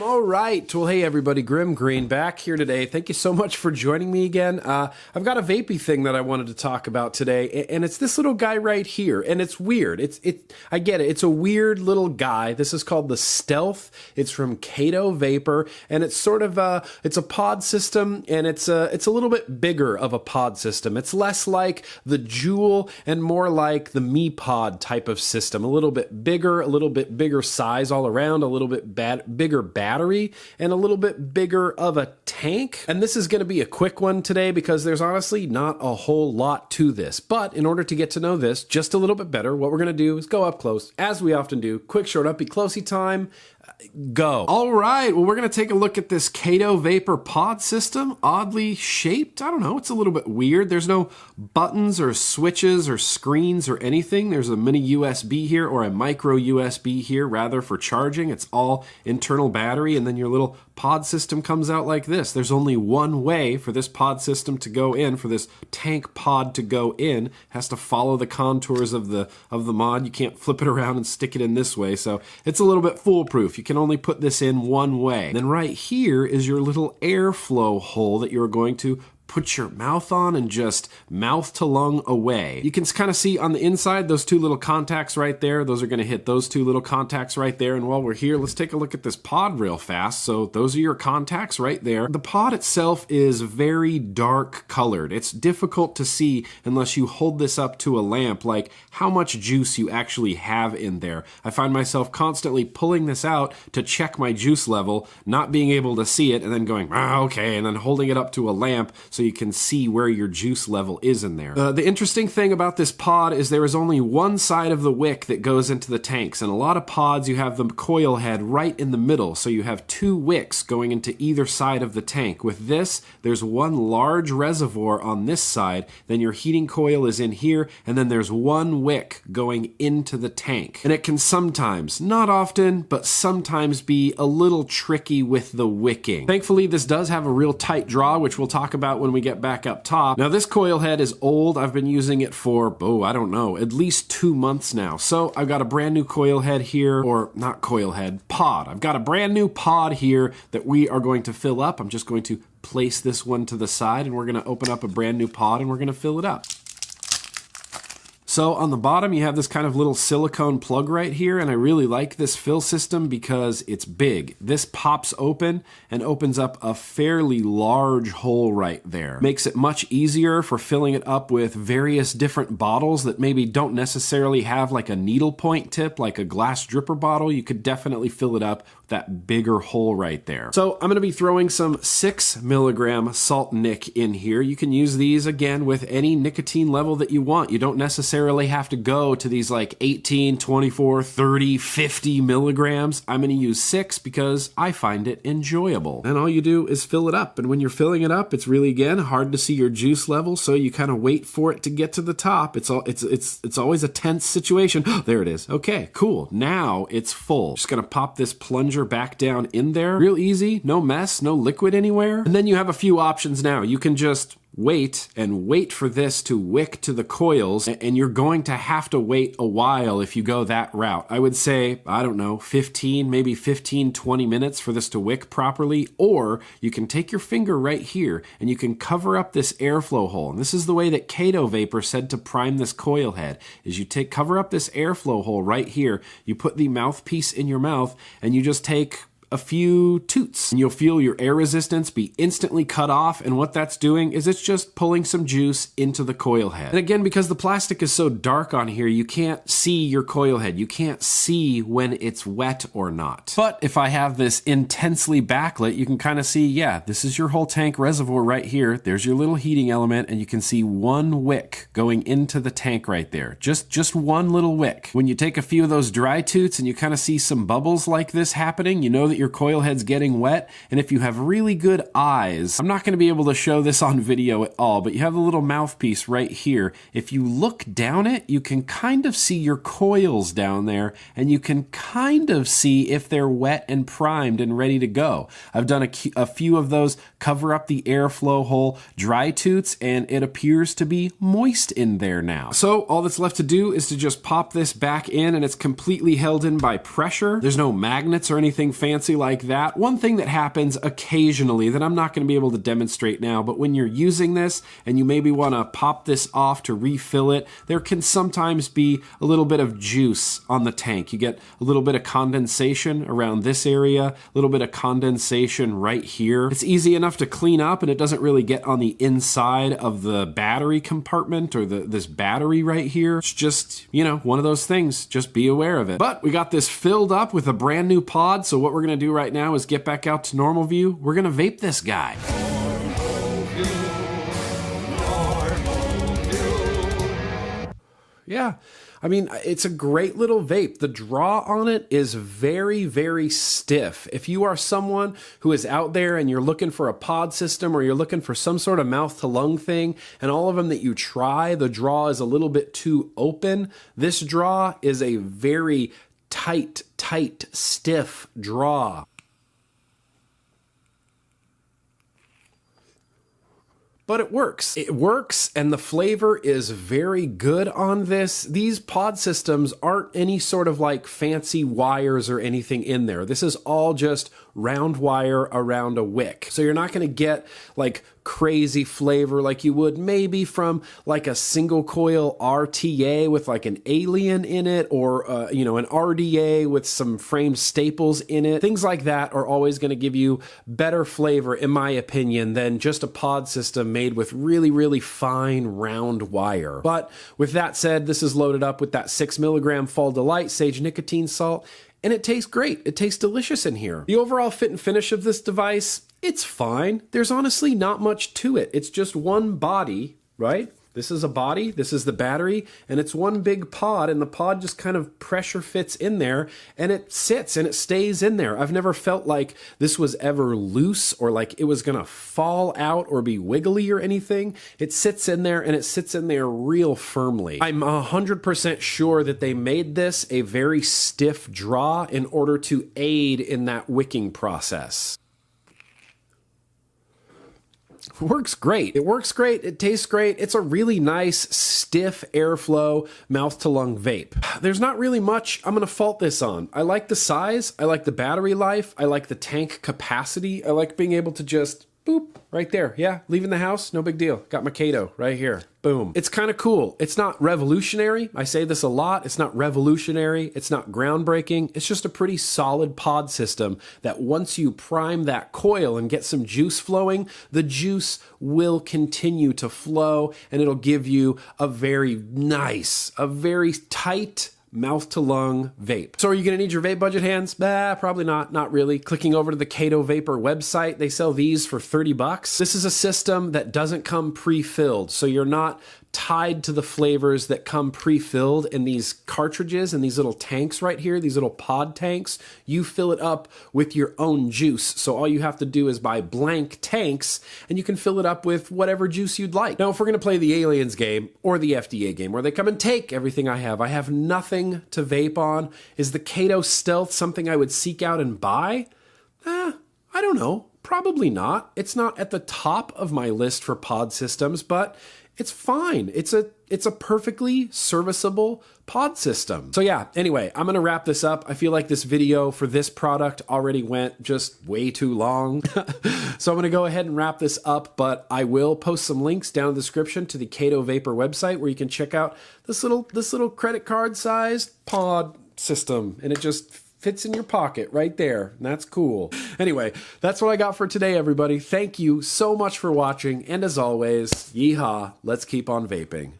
All right. Well, hey, everybody. Grim Green back here today. Thank you so much for joining me again. I've got a vapey thing that I wanted to talk about today, and it's this little guy right here, and it's weird. I get it. It's a weird little guy. This is called the Stealth. It's from Kado Vapor, and it's sort of it's a pod system, and it's a little bit bigger of a pod system. It's less like the Jewel and more like the Me Pod type of system. A little bit bigger size all around, a little bit bigger battery, and a little bit bigger of a tank. And this is going to be a quick one today because there's honestly not a whole lot to this. But in order to get to know this just a little bit better, what we're going to do is go up close, as we often do. Quick, short, uppy, closey time. Go. All right, well, we're going to take a look at this Kado Vapor pod system. Oddly shaped. I don't know, it's a little bit weird. There's no buttons or switches or screens or anything. There's a mini USB here, or a micro USB here, rather, for charging. It's all internal battery, and then your little pod system comes out like this. There's only one way for this pod system to go in, for this tank pod to go in. It has to follow the contours of the mod. You can't flip it around and stick it in this way, so it's a little bit foolproof. You can only put this in one way. Then right here is your little airflow hole that you're going to put your mouth on and just mouth to lung away. You can kind of see on the inside those two little contacts right there. Those are going to hit those two little contacts right there. And while we're here, let's take a look at this pod real fast. So those are your contacts right there. The pod itself is very dark colored. It's difficult to see unless you hold this up to a lamp, like how much juice you actually have in there. I find myself constantly pulling this out to check my juice level, not being able to see it, and then going, okay, and then holding it up to a lamp so you can see where your juice level is in there. The interesting thing about this pod is there is only one side of the wick that goes into the tanks. And a lot of pods, you have the coil head right in the middle, so you have two wicks going into either side of the tank. With this, there's one large reservoir on this side, then your heating coil is in here, and then there's one wick going into the tank. And it can sometimes, not often, but sometimes be a little tricky with the wicking. Thankfully, this does have a real tight draw, which we'll talk about when we get back up top. Now, this coil head is old. I've been using it for, I don't know, at least 2 months now. So I've got a brand new coil head here, or not coil head, pod. I've got a brand new pod here that we are going to fill up. I'm just going to place this one to the side, and we're going to open up a brand new pod, and we're going to fill it up. So on the bottom, you have this kind of little silicone plug right here, and I really like this fill system because it's big. This pops open and opens up a fairly large hole right there. Makes it much easier for filling it up with various different bottles that maybe don't necessarily have like a needle point tip, like a glass dripper bottle. You could definitely fill it up with that bigger hole right there. So I'm going to be throwing some 6 milligram salt nic in here. You can use these again with any nicotine level that you want. You don't necessarily have to go to these like 18, 24, 30, 50 milligrams. I'm going to use 6 because I find it enjoyable. And all you do is fill it up. And when you're filling it up, it's really, again, hard to see your juice level. So you kind of wait for it to get to the top. It's always a tense situation. There it is. Okay, cool. Now it's full. Just going to pop this plunger back down in there. Real easy. No mess. No liquid anywhere. And then you have a few options now. You can just wait for this to wick to the coils, and you're going to have to wait a while if you go that route. I would say, I don't know, 20 minutes for this to wick properly, or you can take your finger right here and you can cover up this airflow hole. And this is the way that Kado Vapor said to prime this coil head, is you cover up this airflow hole right here, you put the mouthpiece in your mouth, and you just take a few toots, and you'll feel your air resistance be instantly cut off. And what that's doing is it's just pulling some juice into the coil head. And again, because the plastic is so dark on here, you can't see your coil head. You can't see when it's wet or not. But if I have this intensely backlit, you can kind of see, yeah, this is your whole tank reservoir right here. There's your little heating element, and you can see one wick going into the tank right there. Just one little wick. When you take a few of those dry toots and you kind of see some bubbles like this happening, you know that your coil head's getting wet. And if you have really good eyes, I'm not going to be able to show this on video at all, but you have a little mouthpiece right here. If you look down it, you can kind of see your coils down there, and you can kind of see if they're wet and primed and ready to go. I've done a few of those cover up the airflow hole dry toots, and it appears to be moist in there now. So all that's left to do is to just pop this back in, and it's completely held in by pressure. There's no magnets or anything fancy fancy like that. One thing that happens occasionally that I'm not going to be able to demonstrate now, but when you're using this and you maybe want to pop this off to refill it, there can sometimes be a little bit of juice on the tank. You get a little bit of condensation around this area, a little bit of condensation right here. It's easy enough to clean up and it doesn't really get on the inside of the battery compartment or this battery right here. It's just, you know, one of those things. Just be aware of it. But we got this filled up with a brand new pod, so what we're gonna do right now is get back out to normal view. We're gonna vape this guy. Yeah, I mean, it's a great little vape. The draw on it is very, very stiff. If you are someone who is out there and you're looking for a pod system or you're looking for some sort of mouth to lung thing, and all of them that you try, the draw is a little bit too open, this draw is a very tight, stiff draw. But it works. It works, and the flavor is very good on this. These pod systems aren't any sort of like fancy wires or anything in there. This is all just round wire around a wick. So you're not gonna get like crazy flavor like you would maybe from like a single coil RTA with like an alien in it, or you know, an RDA with some framed staples in it. Things like that are always gonna give you better flavor, in my opinion, than just a pod system made with really, really fine round wire. But with that said, this is loaded up with that 6 milligram Fall Delight Sage nicotine salt, and it tastes great. It tastes delicious in here. The overall fit and finish of this device, it's fine. There's honestly not much to it. It's just one body, right? This is a body, this is the battery, and it's one big pod, and the pod just kind of pressure fits in there, and it sits and it stays in there. I've never felt like this was ever loose or like it was gonna fall out or be wiggly or anything. It sits in there, and it sits in there real firmly. I'm 100% sure that they made this a very stiff draw in order to aid in that wicking process. It works great. It works great. It tastes great. It's a really nice, stiff airflow, mouth to lung vape. There's not really much I'm going to fault this on. I like the size. I like the battery life. I like the tank capacity. I like being able to just boop, right there. Yeah, leaving the house, no big deal. Got my Kado right here. Boom. It's kind of cool. It's not revolutionary. I say this a lot. It's not revolutionary. It's not groundbreaking. It's just a pretty solid pod system that once you prime that coil and get some juice flowing, the juice will continue to flow, and it'll give you a very nice, a very tight, mouth to lung vape. So are you going to need your vape budget hands? Probably not. Not really. Clicking over to the Kado Vapor website, they sell these for 30 bucks. This is a system that doesn't come pre-filled, so you're not tied to the flavors that come pre-filled in these cartridges and these little tanks right here, these little pod tanks. You fill it up with your own juice. So all you have to do is buy blank tanks, and you can fill it up with whatever juice you'd like. Now, if we're going to play the Aliens game or the FDA game where they come and take everything I have nothing to vape on. Is the Kado Stealth something I would seek out and buy? I don't know. Probably not. It's not at the top of my list for pod systems, but it's fine. It's a perfectly serviceable pod system. So yeah, anyway, I'm gonna wrap this up. I feel like this video for this product already went just way too long. So I'm gonna go ahead and wrap this up, but I will post some links down in the description to the Kado Vapor website where you can check out this little credit card sized pod system, and it just fits in your pocket right there, and that's cool. Anyway, that's what I got for today, everybody. Thank you so much for watching, and as always, yeehaw, let's keep on vaping.